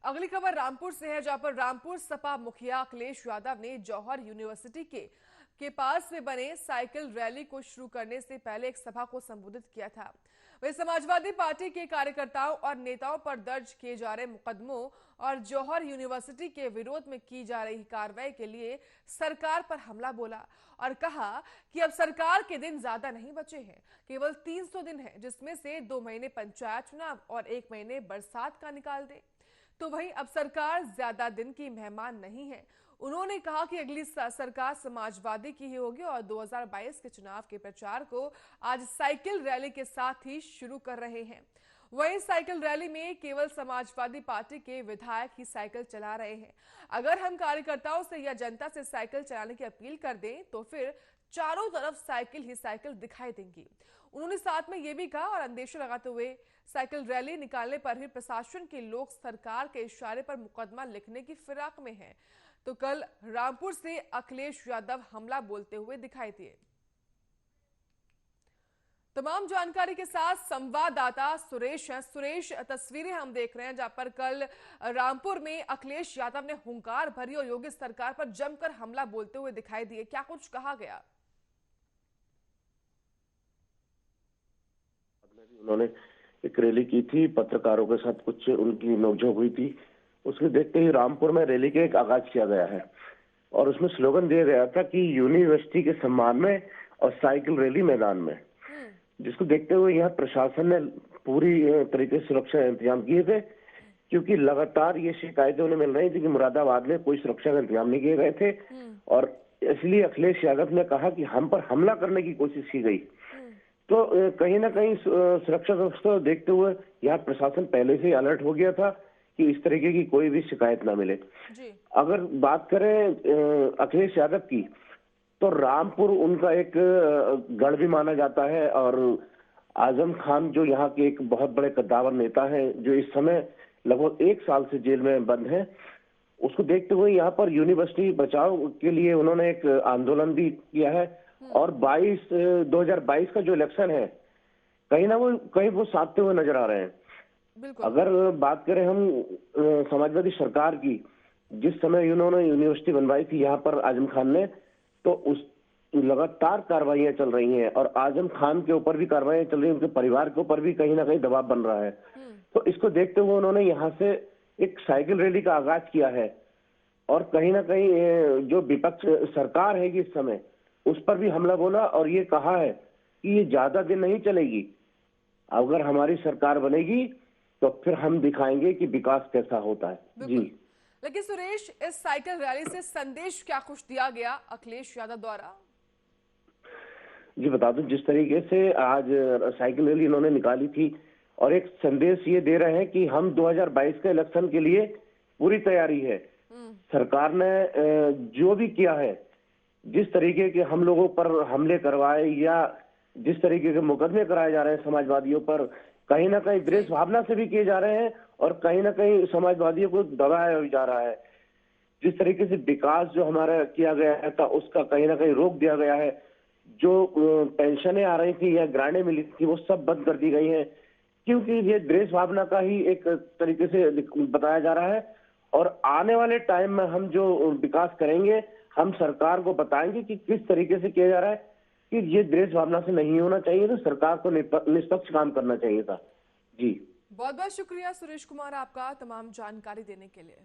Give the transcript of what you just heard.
अगली खबर रामपुर से है, जहां पर रामपुर सपा मुखिया अखिलेश यादव ने जौहर यूनिवर्सिटी के पास में बने साइकिल रैली को शुरू करने से पहले एक सभा को संबोधित किया था। वे समाजवादी पार्टी के कार्यकर्ताओं और नेताओं पर दर्ज किए जा रहे मुकदमों और जौहर यूनिवर्सिटी के विरोध में की जा रही कार्रवाई के लिए सरकार पर हमला बोला और कहा कि अब सरकार के दिन ज्यादा नहीं बचे हैं, केवल 300 दिन है, जिसमें से 2 महीने पंचायत चुनाव और 1 महीने बरसात का निकाल दे। तो वहीं अब सरकार ज्यादा दिन की मेहमान नहीं है। उन्होंने कहा कि अगली सरकार समाजवादी की ही होगी और 2022 के चुनाव के प्रचार को आज साइकिल रैली के साथ ही शुरू कर रहे हैं। वहीं साइकिल रैली में केवल समाजवादी पार्टी के विधायक ही साइकिल चला रहे हैं। अगर हम कार्यकर्ताओं से या जनता से साइकिल चलाने की अपील कर दें तो फिर चारों तरफ साइकिल ही साइकिल दिखाई देंगी। उन्होंने साथ में यह भी कहा और अंदेशा लगाते हुए साइकिल रैली निकालने पर भी प्रशासन के लोग सरकार के इशारे पर मुकदमा लिखने की फिराक में हैं। तो कल रामपुर से अखिलेश यादव हमला बोलते हुए दिखाई दिए। तमाम जानकारी के साथ संवाददाता सुरेश हैं। सुरेश, तस्वीरें हम देख रहे हैं जहां पर कल रामपुर में अखिलेश यादव ने हुंकार भरी और योगी सरकार पर जमकर हमला बोलते हुए दिखाई दिए। क्या कुछ कहा गया? उन्होंने एक रैली की थी, पत्रकारों के साथ कुछ उनकी नोकझोंक हुई थी। उसके देखते ही रामपुर में रैली का एक आगाज किया गया है और उसमें स्लोगन दिया गया था कि यूनिवर्सिटी के सम्मान में और साइकिल रैली मैदान में, जिसको देखते हुए यहाँ प्रशासन ने पूरी तरीके से सुरक्षा इंतजाम किए थे, क्योंकि लगातार ये शिकायतें उन्हें मिल रही थी कि मुरादाबाद में कोई सुरक्षा का इंतजाम नहीं किए गए थे और इसलिए अखिलेश यादव ने कहा कि हम पर हमला करने की कोशिश की गई। तो कहीं ना कहीं सुरक्षा व्यवस्था देखते हुए यहाँ प्रशासन पहले से ही अलर्ट हो गया था कि इस तरीके की कोई भी शिकायत ना मिले। अगर बात करें अखिलेश यादव की, तो रामपुर उनका एक गढ़ भी माना जाता है और आजम खान जो यहाँ के एक बहुत बड़े कद्दावर नेता हैं, जो इस समय लगभग 1 साल से जेल में बंद हैं, उसको देखते हुए यहाँ पर यूनिवर्सिटी बचाव के लिए उन्होंने एक आंदोलन भी किया है और 2022 का जो इलेक्शन है कहीं वो साधते हुए नजर आ रहे हैं। अगर बात करें हम समाजवादी सरकार की, जिस समय उन्होंने यूनिवर्सिटी बनवाई थी यहाँ पर आजम खान ने, तो उस लगातार कार्रवाइयां चल रही हैं और आजम खान के ऊपर भी कार्रवाइयां चल रही हैं, उनके परिवार के ऊपर भी कहीं ना कहीं दबाव बन रहा है। तो इसको देखते हुए उन्होंने यहाँ से एक साइकिल रैली का आगाज किया है और कहीं ना कहीं जो विपक्ष सरकार है इस समय, उस पर भी हमला बोला और ये कहा है कि ये ज्यादा दिन नहीं चलेगी। अगर हमारी सरकार बनेगी तो फिर हम दिखाएंगे कि विकास कैसा होता है। जी, लेकिन सुरेश, इस साइकिल रैली से संदेश क्या कुछ दिया गया अखिलेश यादव द्वारा? जी बता दूं, जिस तरीके से आज साइकिल रैली इन्होंने निकाली थी और एक संदेश ये दे रहे हैं कि हम 2022 के इलेक्शन के लिए पूरी तैयारी है। सरकार ने जो भी किया है, जिस तरीके के हम लोगों पर हमले करवाए या जिस तरीके के मुकदमे कराए जा रहे हैं समाजवादियों पर, कहीं ना कहीं द्वेष भावना से भी किए जा रहे हैं और कहीं ना कहीं समाजवादियों को दबाया भी जा रहा है। जिस तरीके से विकास जो हमारा किया गया था उसका कहीं ना कहीं रोक दिया गया है। जो पेंशनें आ रही थी या ग्रांटें मिली थी वो सब बंद कर दी गई हैं, क्योंकि ये द्वेष भावना का ही एक तरीके से बताया जा रहा है। और आने वाले टाइम में हम जो विकास करेंगे, हम सरकार को बताएंगे कि किस तरीके से किया जा रहा है, कि ये द्वेष भावना से नहीं होना चाहिए, तो सरकार को निष्पक्ष काम करना चाहिए था। जी, बहुत बहुत शुक्रिया सुरेश कुमार आपका तमाम जानकारी देने के लिए।